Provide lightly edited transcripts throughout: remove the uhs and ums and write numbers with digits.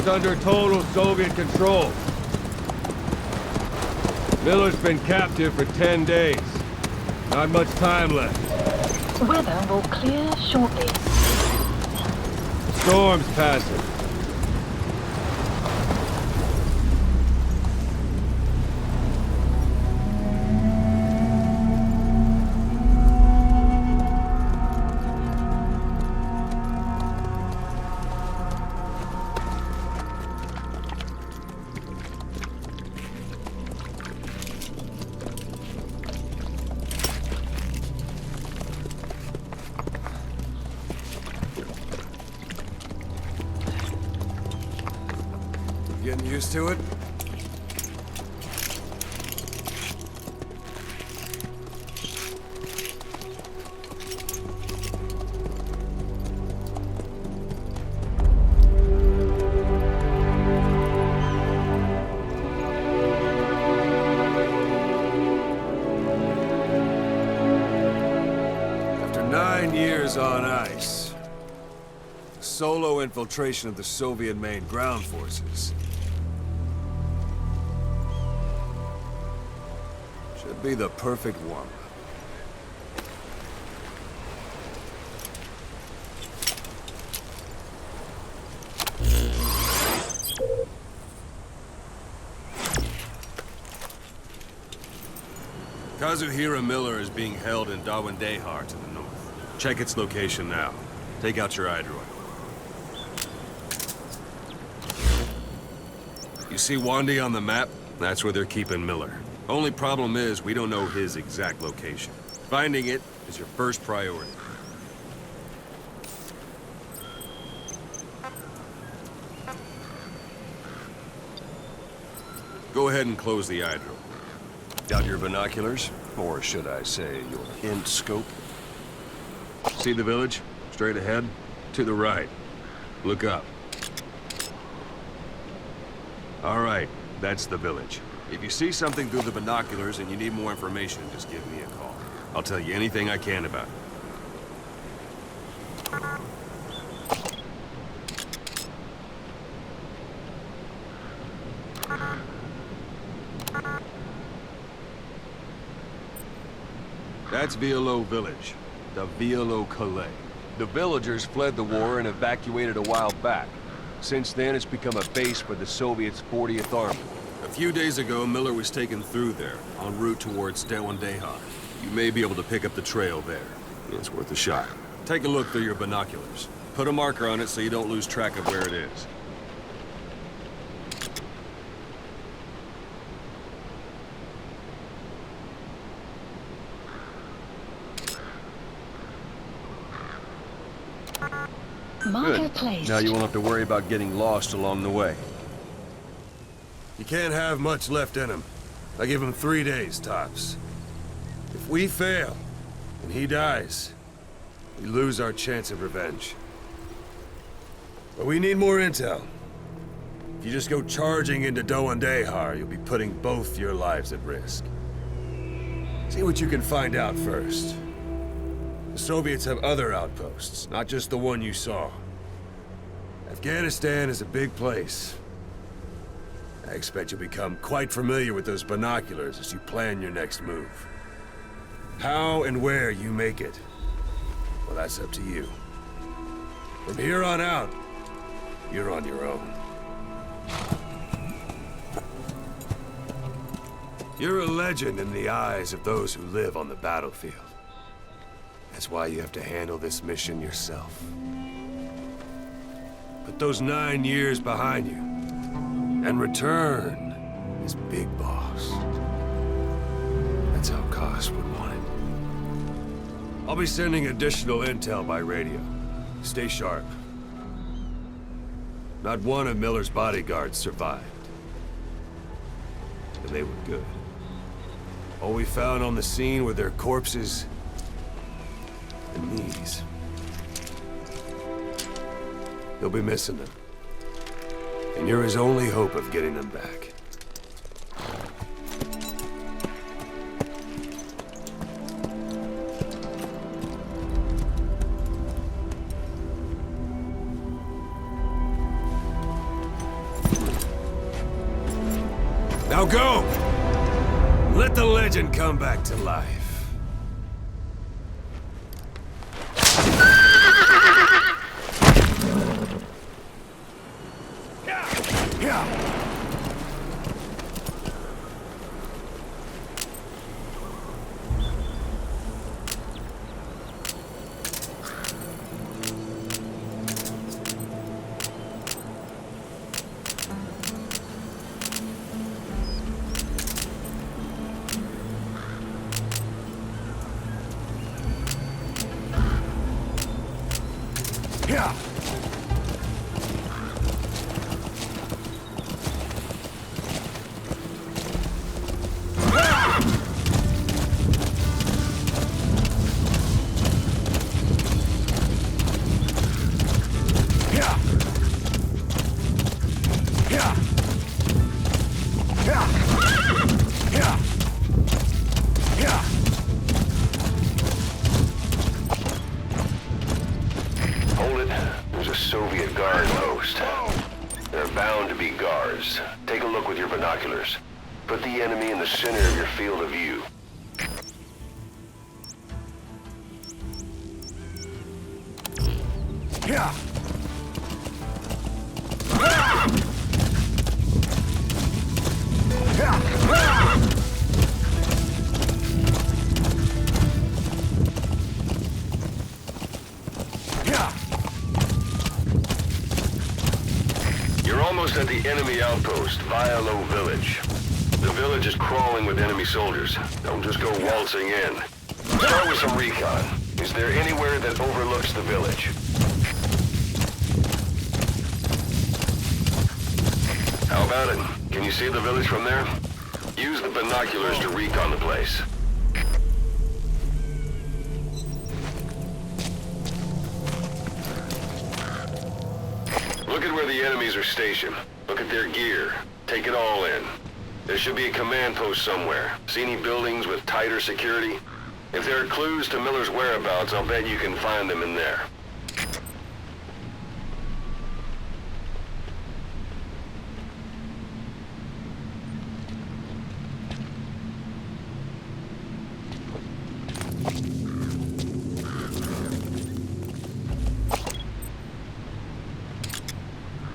is under total Soviet control. Miller's been captive for 10 days. Not much time left. Weather will clear shortly. Storm's passing. Getting used to it? After 9 years on ice, solo infiltration of the Soviet main ground forces. Should be the perfect warm-up. Kazuhira Miller is being held in Dawandehar to the north. Check its location now. Take out your iDroid. You see Wandy on the map? That's where they're keeping Miller. Only problem is, we don't know his exact location. Finding it is your first priority. Go ahead and close the iDroid. Got your binoculars? Or should I say, your int scope? See the village? Straight ahead? To the right. Look up. All right, that's the village. If you see something through the binoculars and you need more information, just give me a call. I'll tell you anything I can about it. That's Violo Village, the Violo Calais. The villagers fled the war and evacuated a while back. Since then, it's become a base for the Soviets' 40th Army. A few days ago, Miller was taken through there, en route towards Dawandehar. You may be able to pick up the trail there. It's worth a shot. Take a look through your binoculars. Put a marker on it so you don't lose track of where it is. Marker placed. Now you won't have to worry about getting lost along the way. You can't have much left in him. I give him 3 days, tops. If we fail, and he dies, we lose our chance of revenge. But we need more intel. If you just go charging into Dawandehar, you'll be putting both your lives at risk. See what you can find out first. The Soviets have other outposts, not just the one you saw. Afghanistan is a big place. I expect you'll become quite familiar with those binoculars as you plan your next move. How and where you make it, well, that's up to you. From here on out, you're on your own. You're a legend in the eyes of those who live on the battlefield. That's why you have to handle this mission yourself. Put those 9 years behind you, and return as Big Boss. That's how Kaz would want it. I'll be sending additional intel by radio. Stay sharp. Not one of Miller's bodyguards survived. And they were good. All we found on the scene were their corpses and knees. You'll be missing them. And you're his only hope of getting them back. go! Let the legend come back to life. Yeah. Soviet guard post. There are bound to be guards. Take a look with your binoculars. Put the enemy in the center of your field of view. Yeah. Almost at the enemy outpost, Vialo Village. The village is crawling with enemy soldiers. Don't just go waltzing in. Start with some recon. Is there anywhere that overlooks the village? How about it? Can you see the village from there? Use the binoculars to recon the place. Look at where the enemies are stationed. Look at their gear. Take it all in. There should be a command post somewhere. See any buildings with tighter security? If there are clues to Miller's whereabouts, I'll bet you can find them in there.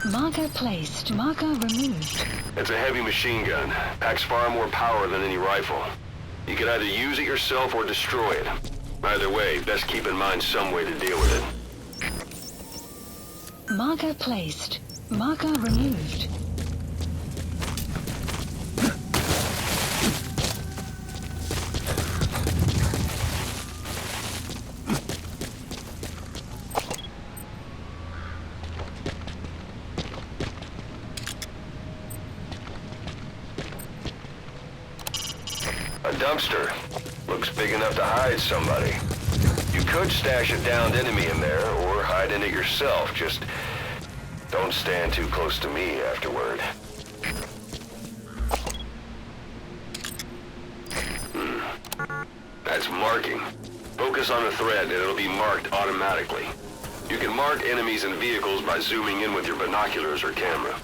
Marker placed. Marker removed. It's a heavy machine gun. Packs far more power than any rifle. You can either use it yourself or destroy it. Either way, best keep in mind some way to deal with it. Marker placed. Marker removed. A dumpster. Looks big enough to hide somebody. You could stash a downed enemy in there, or hide in it yourself. Just don't stand too close to me afterward. That's marking. Focus on a thread and it'll be marked automatically. You can mark enemies and vehicles by zooming in with your binoculars or camera.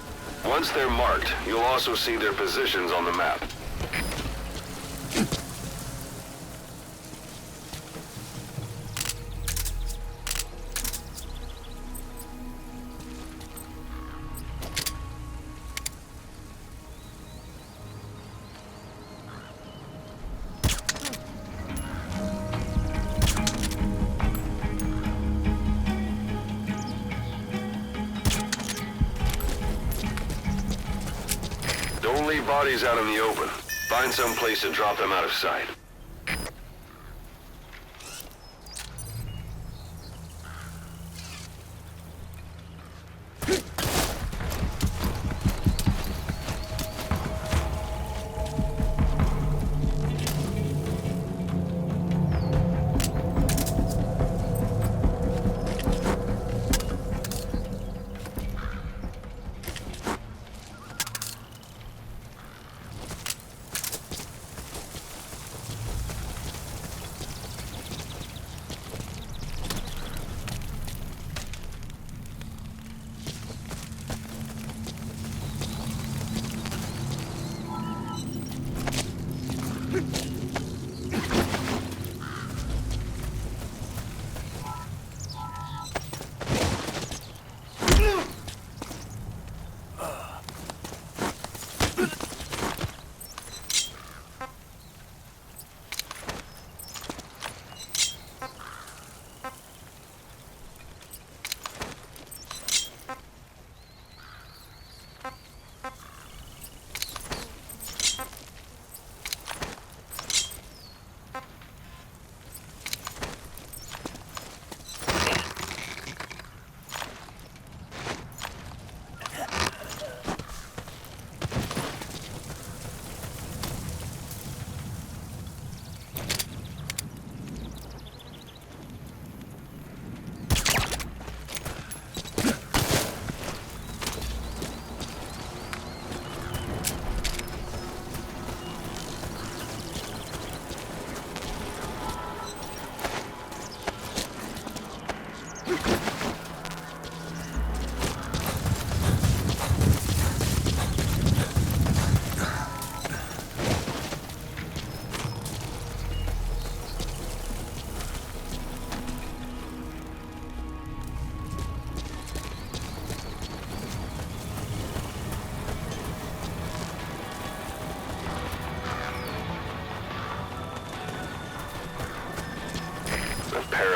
Once they're marked, you'll also see their positions on the map. Don't leave bodies out in the open. Find some place to drop them out of sight.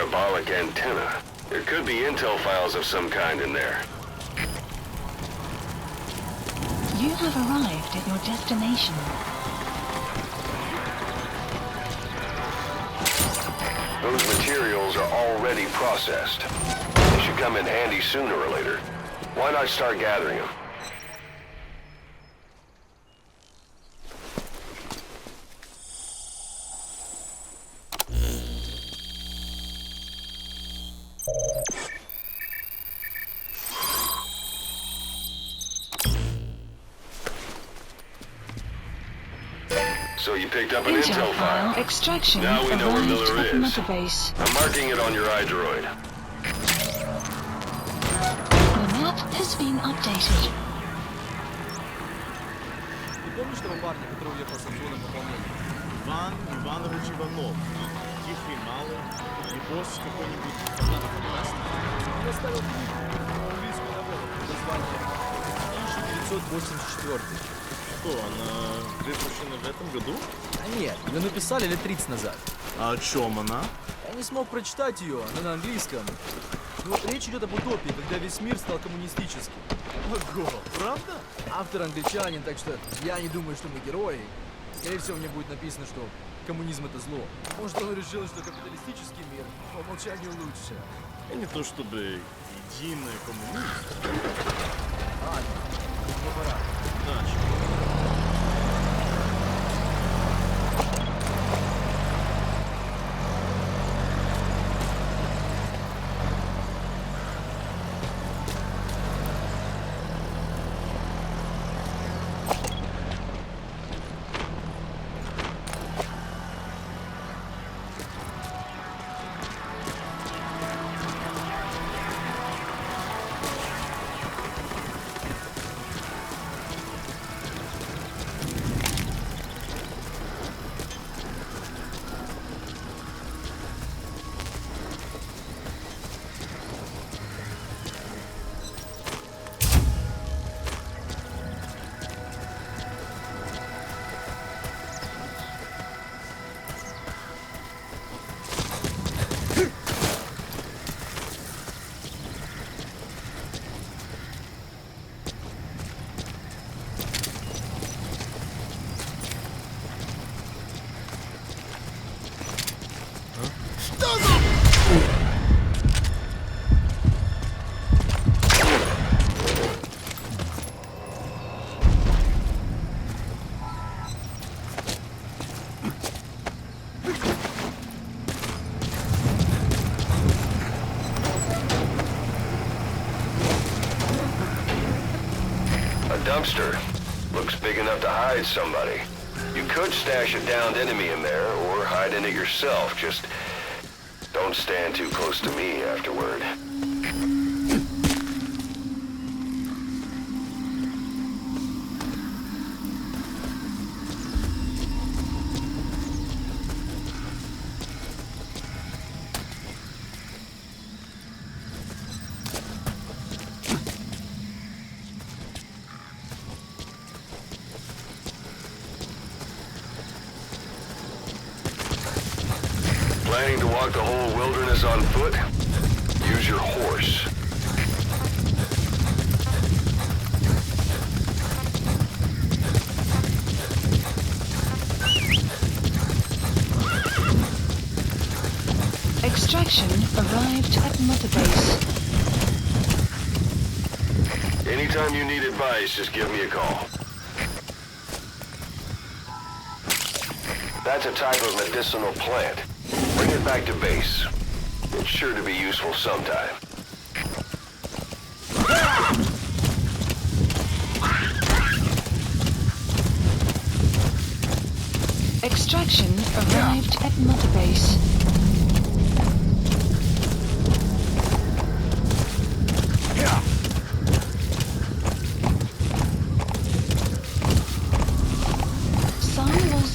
parabolic antenna. There could be intel files of some kind in there. You have arrived at your destination. Those materials are already processed. They should come in handy sooner or later. Why not start gathering them? So you picked up an intel file. Extraction Now we know where arrived Miller at is. Mother Base. I'm marking it on your iDroid. The map has been updated. Ты помнишь того парня, который уехал с отзвоном пополнения? Иван Иванович Иванов. Тихий, малый, и босс какой-нибудь фанатов красный. Он оставил книгу, английскую новеллу под названием 1984. Что, она выпущена в этом году? А нет, ее написали лет 30 назад. А о чем она? Я не смог прочитать ее, она на английском. Ну, речь идет об утопии, когда весь мир стал коммунистическим. Ого, правда? Автор англичанин, так что я не думаю, что мы герои. Скорее всего, мне будет написано, что коммунизм это зло. Может, он решил, что капиталистический мир по умолчанию лучше. И не то чтобы единый коммунизм. Ладно, ну пора. Удачи. Dumpster. Looks big enough to hide somebody. You could stash a downed enemy in there, or hide in it yourself. Just don't stand too close to me afterward. Planning to walk the whole wilderness on foot? Use your horse. Extraction arrived at Mother Base. Anytime you need advice, just give me a call. That's a type of medicinal plant. Bring it back to base. It's sure to be useful sometime. Extraction arrived at Mother Base.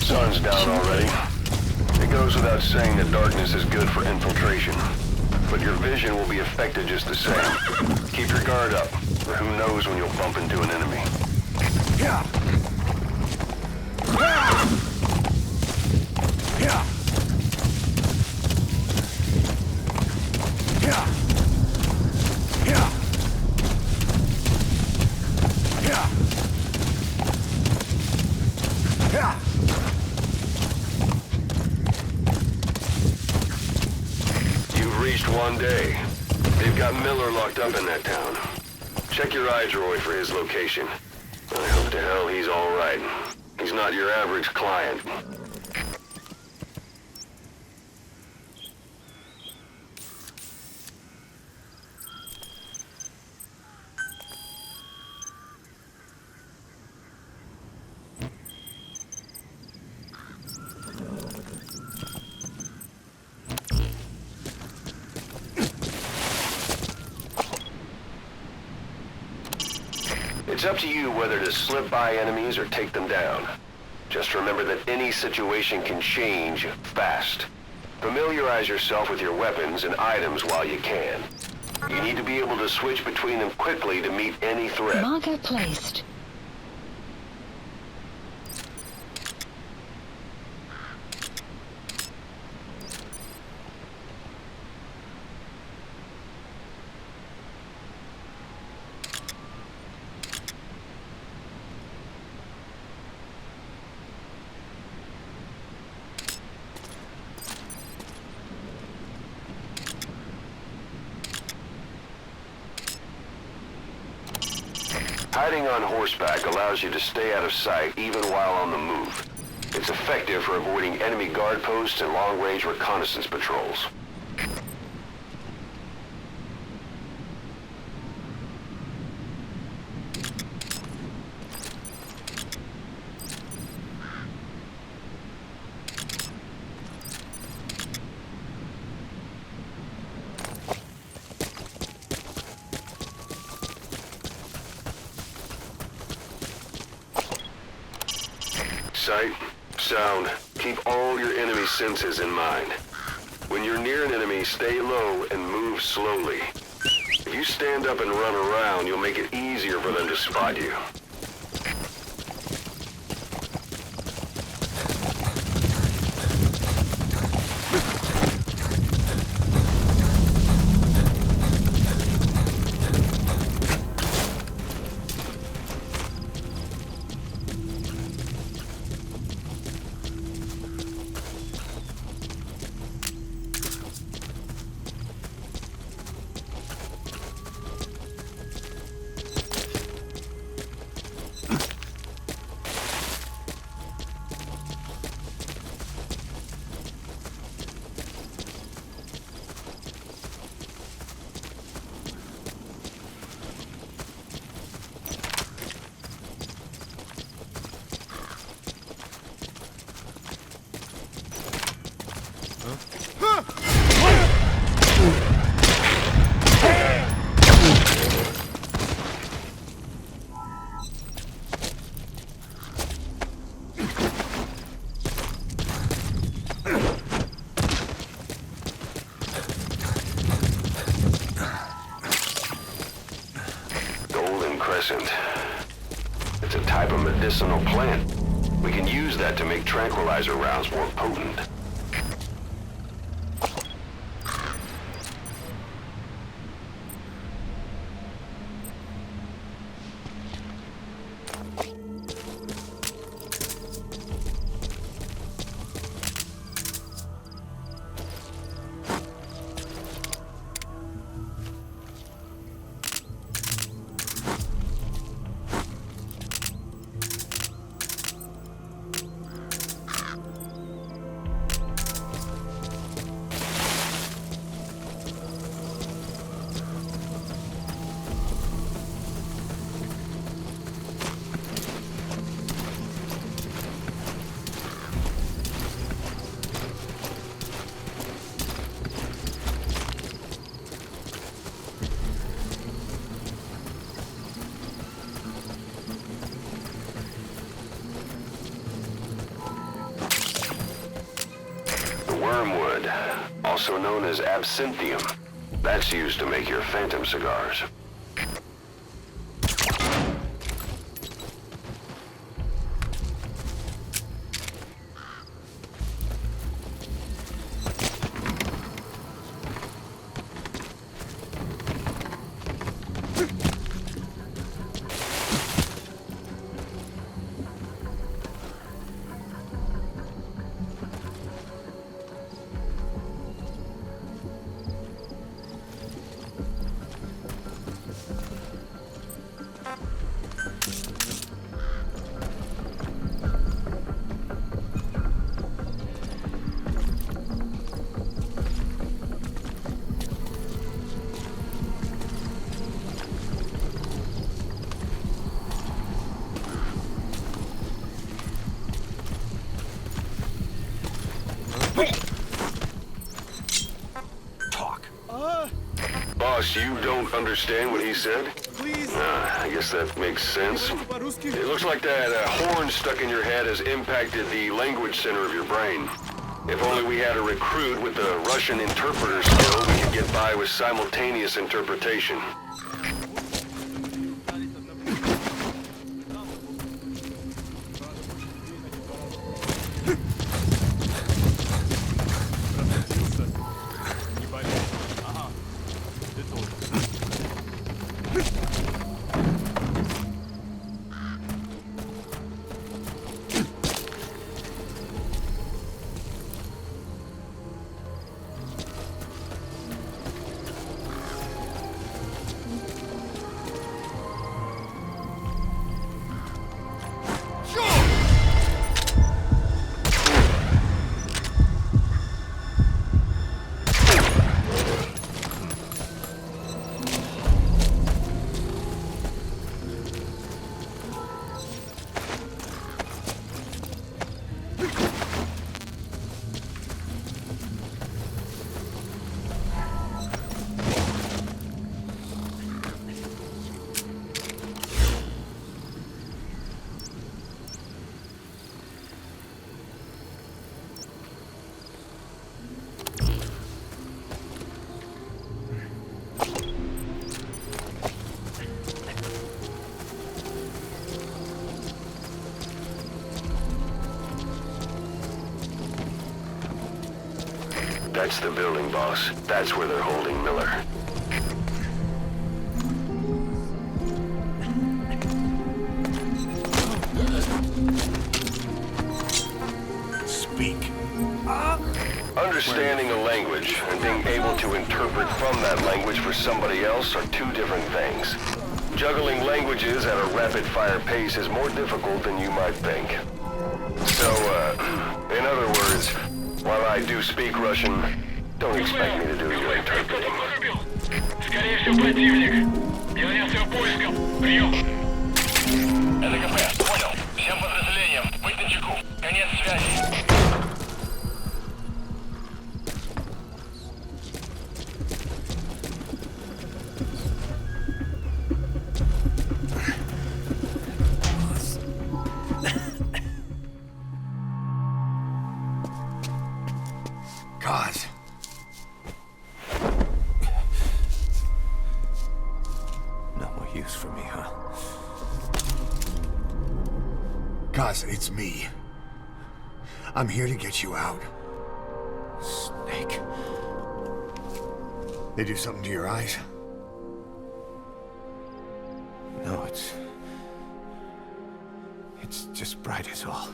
Sun's down already. It goes without saying that darkness is good for infiltration. But your vision will be affected just the same. Keep your guard up, or who knows when you'll bump into an enemy. Just one day. They've got Miller locked up in that town. Check your iDroid for his location. I hope to hell he's all right. He's not your average client. It's up to you whether to slip by enemies or take them down. Just remember that any situation can change fast. Familiarize yourself with your weapons and items while you can. You need to be able to switch between them quickly to meet any threat. Marker placed. Hiding on horseback allows you to stay out of sight even while on the move. It's effective for avoiding enemy guard posts and long-range reconnaissance patrols. Sight, sound, keep all your enemy senses in mind. When you're near an enemy, stay low and move slowly. If you stand up and run around, you'll make it easier for them to spot you. It's a type of medicinal plant. We can use that to make tranquilizer rounds more potent. Wormwood, also known as absinthium. That's used to make your phantom cigars. Boss, you don't understand what he said? I guess that makes sense. It looks like that horn stuck in your head has impacted the language center of your brain. If only we had a recruit with the Russian interpreter skill, we could get by with simultaneous interpretation. That's the building, boss. That's where they're holding Miller. Speak. Understanding a language and being able to interpret from that language for somebody else are two different things. Juggling languages at a rapid-fire pace is more difficult than you might think. So, in other words, while I do speak Russian, don't expect me to do your interpreting. Скорее всего, противник. Я занялся поиском. Прием. Это КП. Понял. Всем подразделениям. Быть начеку. Конец связи. Kaz. No more use for me, huh? Kaz, it's me. I'm here to get you out. Snake. They do something to your eyes? No, it's just bright as all.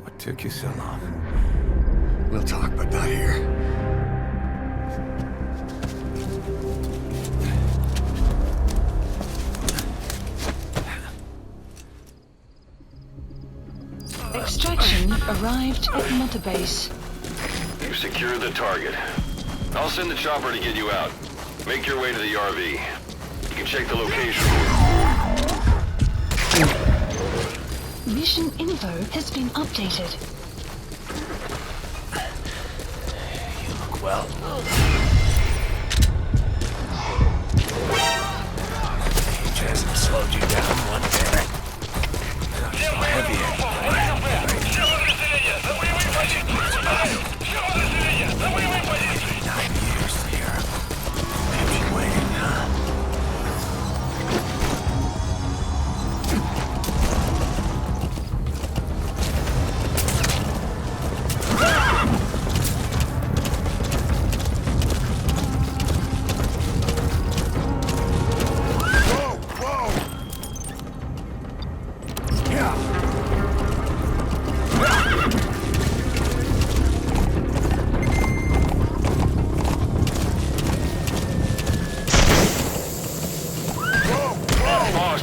What took you so long? We'll talk, but not here. Extraction arrived at Mother Base. You've secured the target. I'll send the chopper to get you out. Make your way to the RV. You can check the location. Mission info has been updated. You look well. Age hasn't slowed you down one bit. So heavy.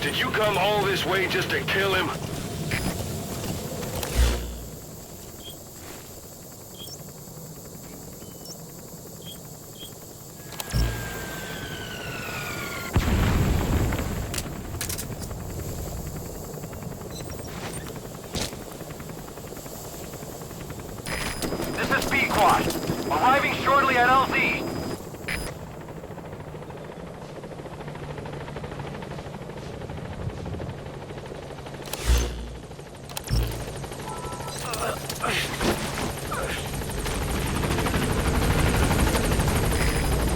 Did you come all this way just to kill him? squad. Arriving shortly at LZ.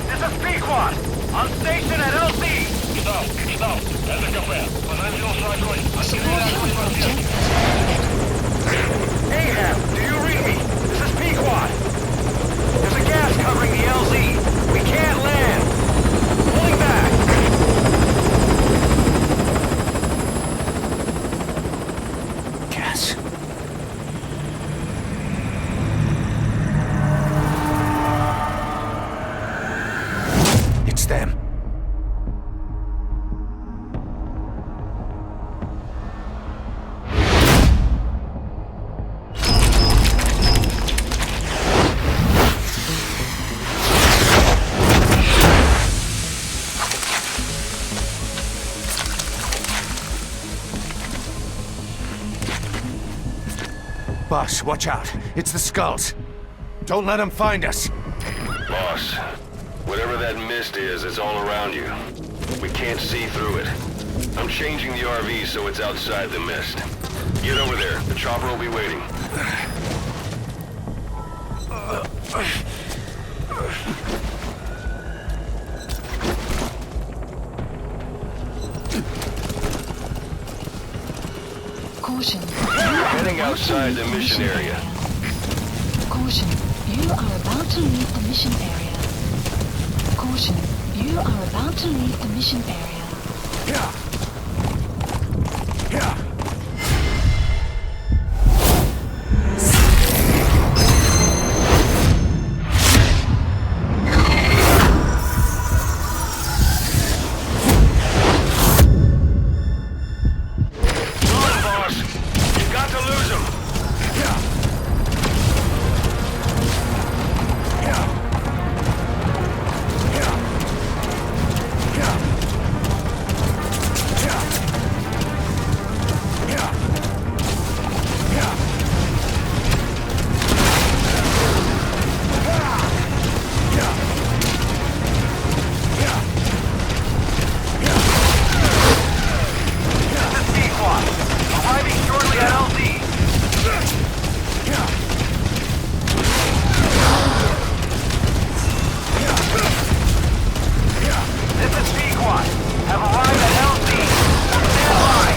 This is P-Quad. On station at LZ. Ждал. Это КП. Позавидел шагой. Support object. Ahab, do you read me? This is P-Quad. There's a gas covering the LZ. We can't land. Pulling back. Kaz. It's them. Boss, watch out. It's the skulls. Don't let them find us. Boss, whatever that mist is, it's all around you. We can't see through it. I'm changing the RV so it's outside the mist. Get over there. The chopper will be waiting. Caution. Heading outside the mission area. Caution. You are about to leave the mission area. Caution. You are about to leave the mission area. Run, boss! You've got to lose him! This is P-Quad. Arriving shortly at LZ. This is P-Quad. Have arrived at LZ. Stand by.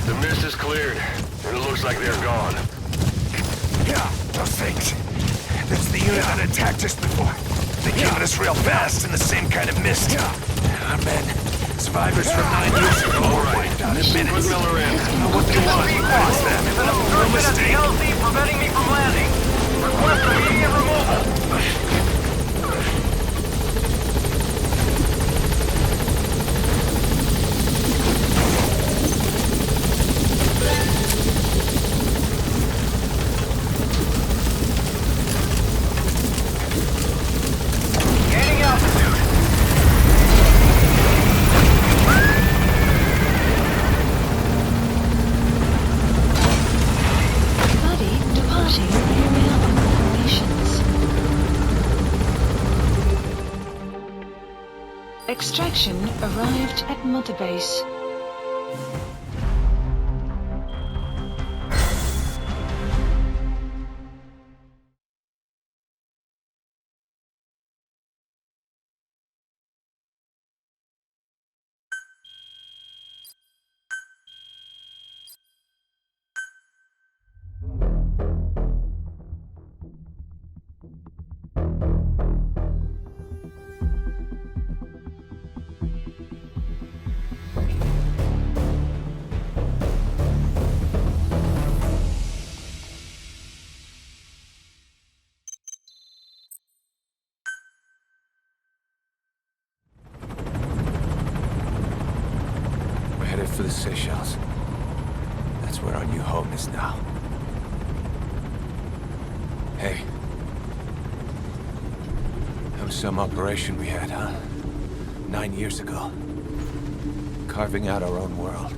The mist is cleared, and it looks like they're gone. Those things. That's the unit that attacked us before. They came at us real fast in the same kind of mist. Our men, survivors from 9 years ago, were wiped out in Put minutes. Miller in. What do you want? P-Quad. It's them. There's an No obstruction at the mistake. LZ preventing me from landing. Request immediate removal. Gaining altitude. Buddy departing area of operations. Extraction arrived at Mother Base. headed for the Seychelles. That's where our new home is now. Hey. That was some operation we had, huh? 9 years ago. Carving out our own world.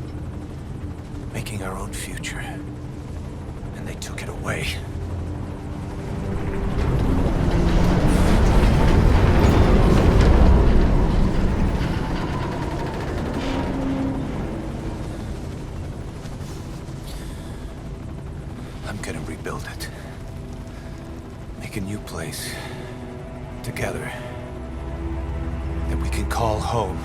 Making our own future. And they took it away. I'm gonna rebuild it. Make a new place. Together. That we can call home.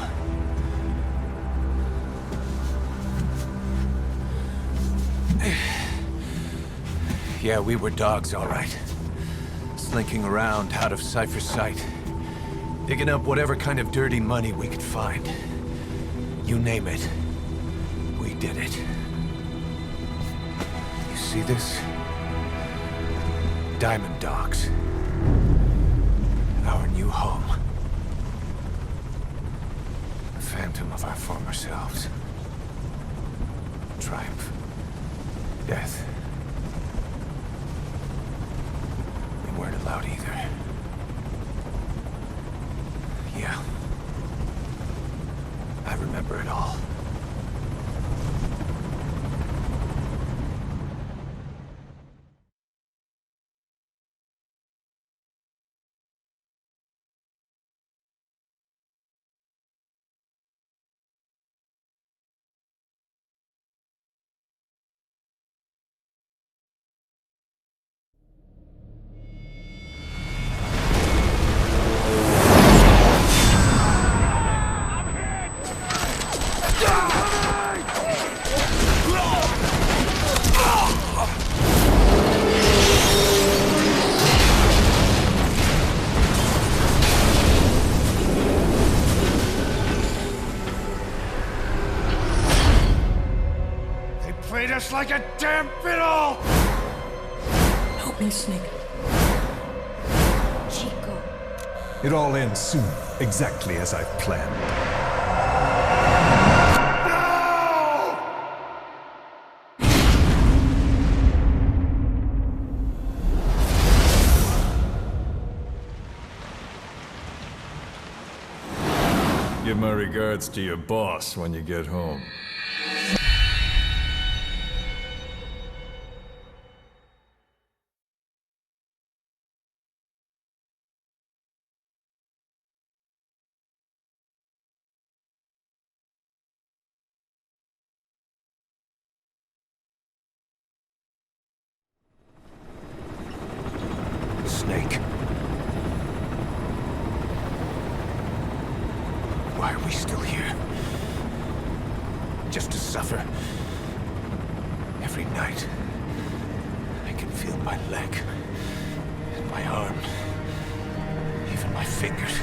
Yeah, we were dogs, all right. Slinking around out of Cypher's sight. Digging up whatever kind of dirty money we could find. You name it. We did it. You see this? Diamond Dogs. Our new home. The phantom of our former selves. Triumph. Death. We weren't allowed either. Yeah. I remember it all. Played us like a damn fiddle! Help me, Snake. Chico. It all ends soon, exactly as I've planned. Give my regards to your boss when you get home. Snake. Why are we still here? Just to suffer. Every night, I can feel my leg, and my arm, even my fingers.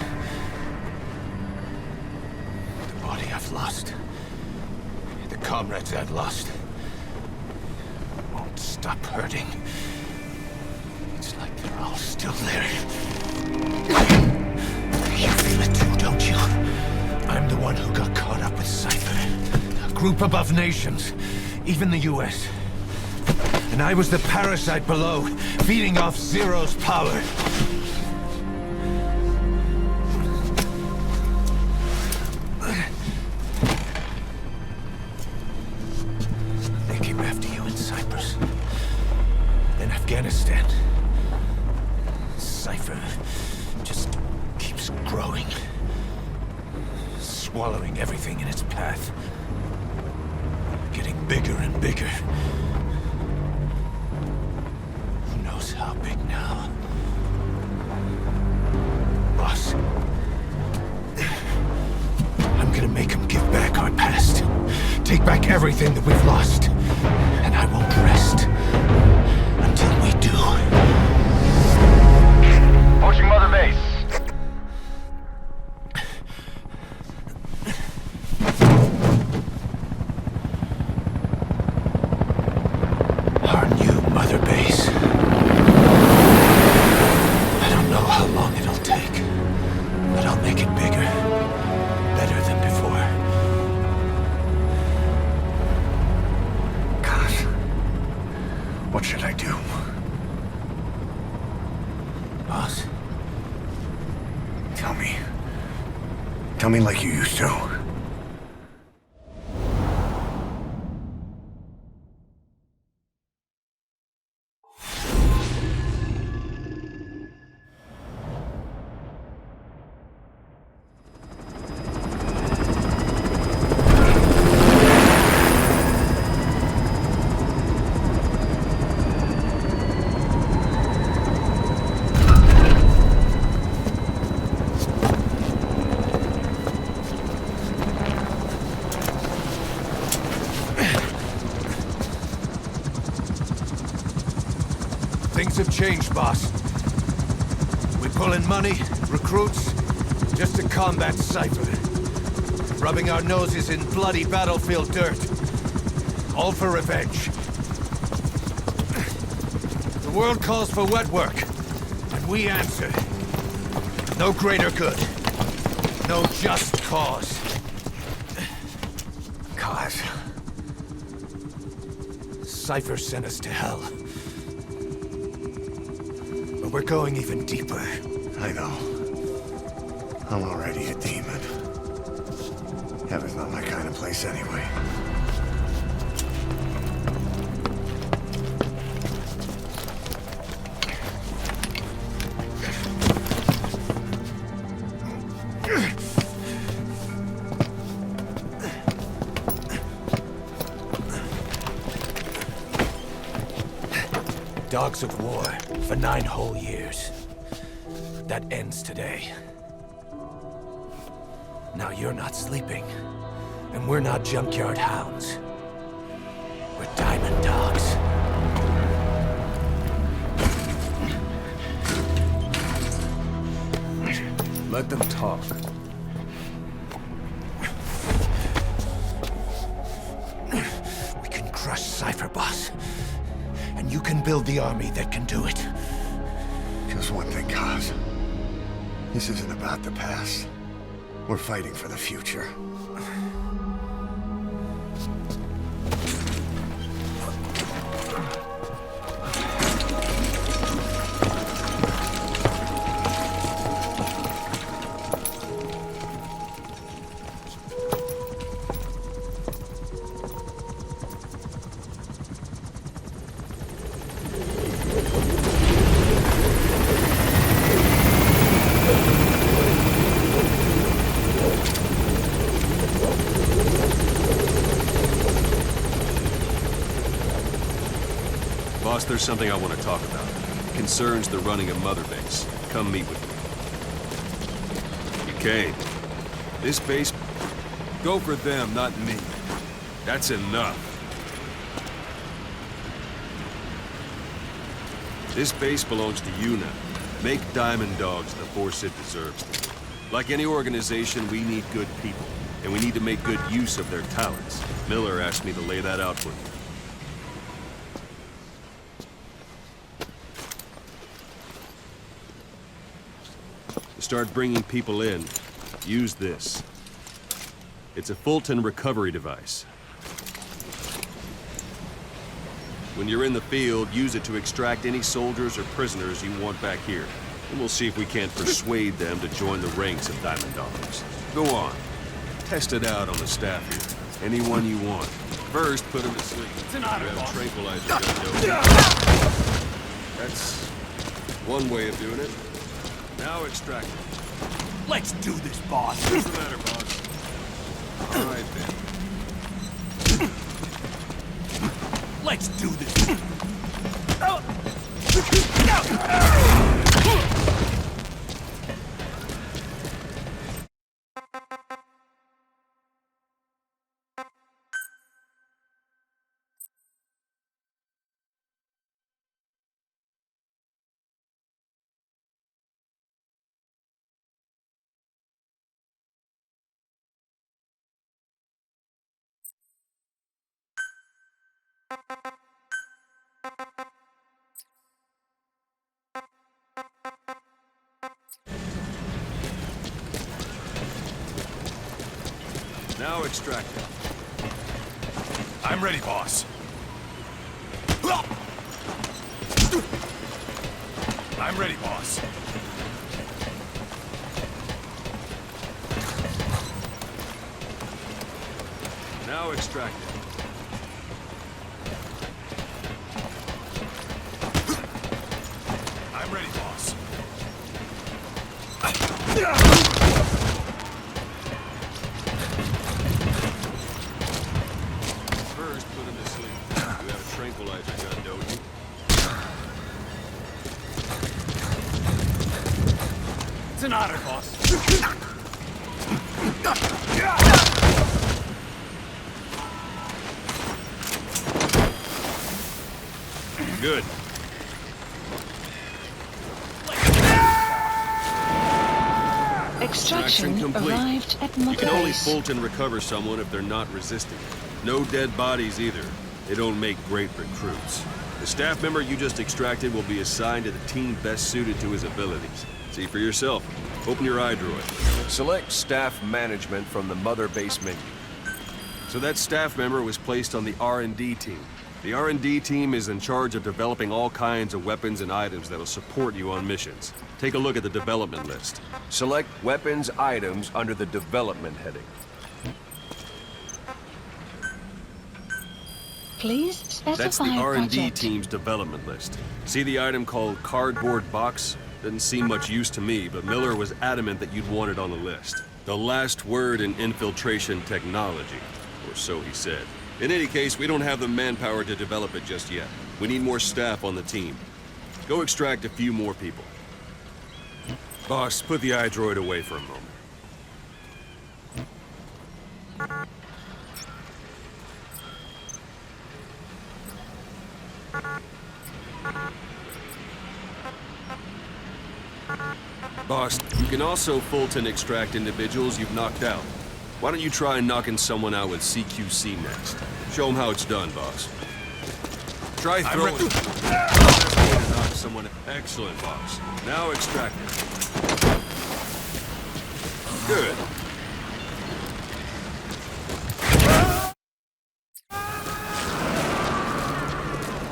The body I've lost, the comrades I've lost, won't stop hurting. It's like they're all still there. You feel it too, don't you? I'm the one who got caught up with Cypher. A group above nations, even the US. And I was the parasite below, feeding off Zero's power. They came after you in Cyprus. Then Afghanistan. Cypher just keeps growing. Swallowing everything in its path. Getting bigger and bigger. Who knows how big now? Boss. I'm gonna make him give back our past. Take back everything that we've lost. And I won't rest until we do. Approaching Mother Base. Our new Mother Base. I don't know how long it'll take, but I'll make it bigger. Better than before. Tell me like you used to. Things have changed, boss. We pull in money, recruits, just to combat Cypher. Rubbing our noses in bloody battlefield dirt. All for revenge. The world calls for wet work, and we answer. No greater good. No just cause. Kaz. Cypher sent us to hell. But we're going even deeper. I know. I'm already a demon. Heaven's not my kind of place anyway. Dogs of war for 9 whole years. That ends today. Now you're not sleeping, and we're not junkyard hounds. We're diamond dogs. Let them talk. We can crush Cypher, boss. And you can build the army that can do it. Just one thing, Kaz. This isn't about the past. We're fighting for the future. Boss, there's something I want to talk about. It concerns the running of Mother Base. Come meet with me. You came. This base... Go for them, not me. That's enough. This base belongs to you now. Make Diamond Dogs the force it deserves. Like any organization, we need good people. And we need to make good use of their talents. Miller asked me to lay that out for you. Start bringing people in, use this. It's a Fulton recovery device. When you're in the field, use it to extract any soldiers or prisoners you want back here. And we'll see if we can't persuade them to join the ranks of Diamond Dogs. Go on. Test it out on the staff here. Anyone you want. First, put them to sleep. It's an honor, boss. Tranquilizer gun, though. That's one way of doing it. Now extract it. Let's do this, boss. What's the matter, boss? All right, then. Let's do this. Now extract it. I'm ready, boss. I'm ready, boss. Now extract it. I'm ready, boss. First, put him to sleep. You have a tranquilizer gun, don't you? It's an honor, boss. Good. Extraction complete. arrived at You Mother can only Base. Fulton recover someone if they're not resisting it. No dead bodies either. They don't make great recruits. The staff member you just extracted will be assigned to the team best suited to his abilities. See for yourself. Open your iDroid. Select staff management from the Mother Base menu. So that staff member was placed on the R&D team. The R&D team is in charge of developing all kinds of weapons and items that'll support you on missions. Take a look at the development list. Select weapons items under the development heading. Please specify That's the R&D project. team's development list. See the item called cardboard box? Doesn't seem much use to me, but Miller was adamant that you'd want it on the list. The last word in infiltration technology, or so he said. In any case, we don't have the manpower to develop it just yet. We need more staff on the team. Go extract a few more people. Boss, put the iDroid away for a moment. Boss, you can also Fulton extract individuals you've knocked out. Why don't you try knocking someone out with CQC next? Show them how it's done, boss. Try throwing... Best way to knock someone... Excellent, boss. Now extract it. Good.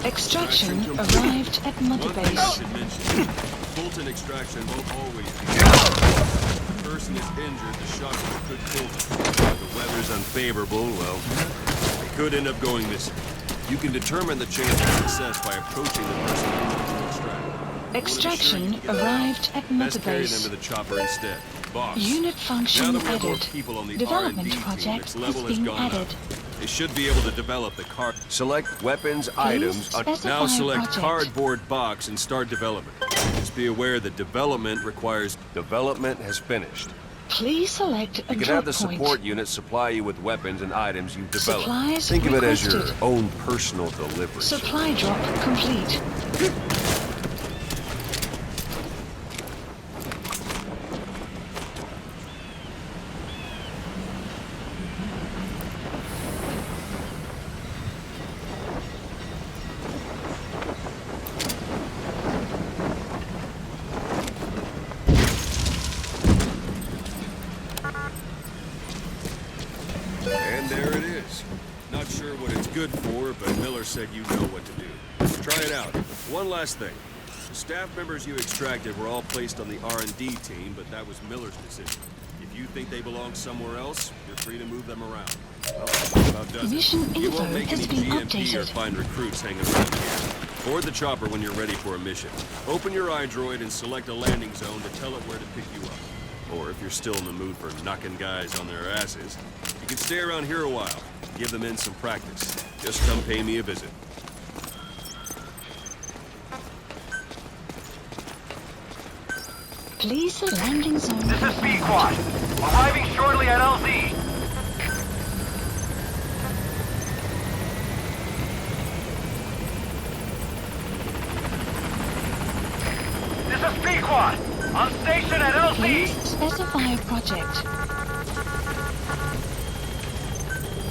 Extraction arrived at Mother One thing I Base. should mention, Fulton extraction won't always be. If the person is injured, the shotgun could kill them. If the weather's unfavorable, well, they could end up going missing. You can determine the chance of success by approaching the person you're trying to extract. Extraction arrived at Mother Best carry them Base. to the chopper instead. Boss. Unit Now function that we have more added. people on the Development R&D team, project its is level has being gone added. up. They should be able to develop the car. Select weapons items. specify Now select project. cardboard box and start development. Just be aware that development requires... Development has finished. Please select a You can drop have the point. support unit supply you with weapons and items you've developed. Supplies Think of it as your requested. own personal delivery. Supply drop complete. And there it is. Not sure what it's good for, but Miller said you know what to do. Try it out. One last thing. The staff members you extracted were all placed on the R&D team, but that was Miller's decision. If you think they belong somewhere else, you're free to move them around. Well, that about does it. Mission You info won't make has any been GMP or updated. find recruits hanging around here. Board the chopper when you're ready for a mission. Open your iDroid and select a landing zone to tell it where to pick you up. Or if you're still in the mood for knocking guys on their asses, you can stay around here a while. Give them in some practice. Just come pay me a visit. Please select landing zone. This is B-Quad. Arriving shortly at LZ. This is B-Quad. On station at LZ. Please specify project.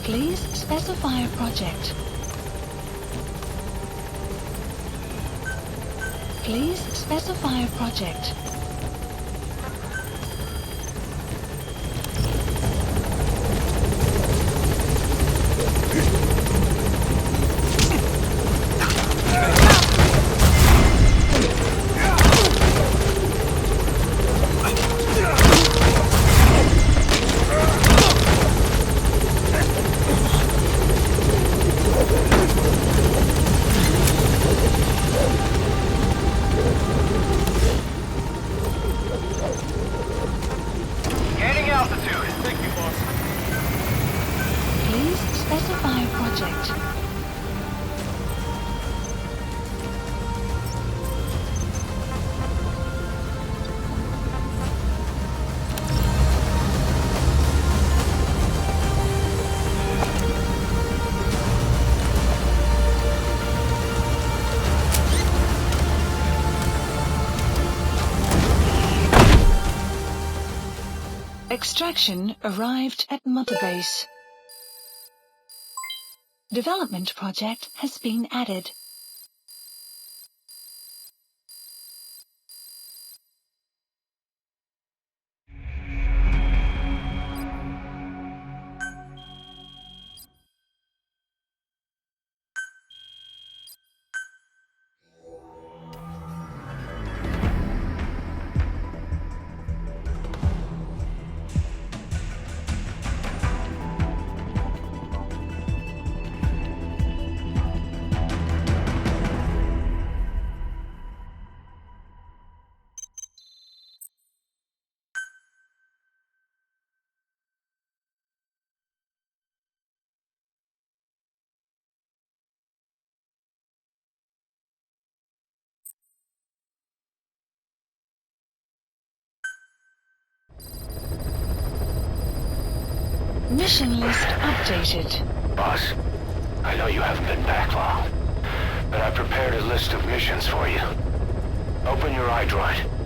Please specify project. Please specify project. Specify project. Extraction arrived at Mother Base. Development project has been added. Mission list updated. Boss, I know you haven't been back long, but I prepared a list of missions for you. Open your iDroid.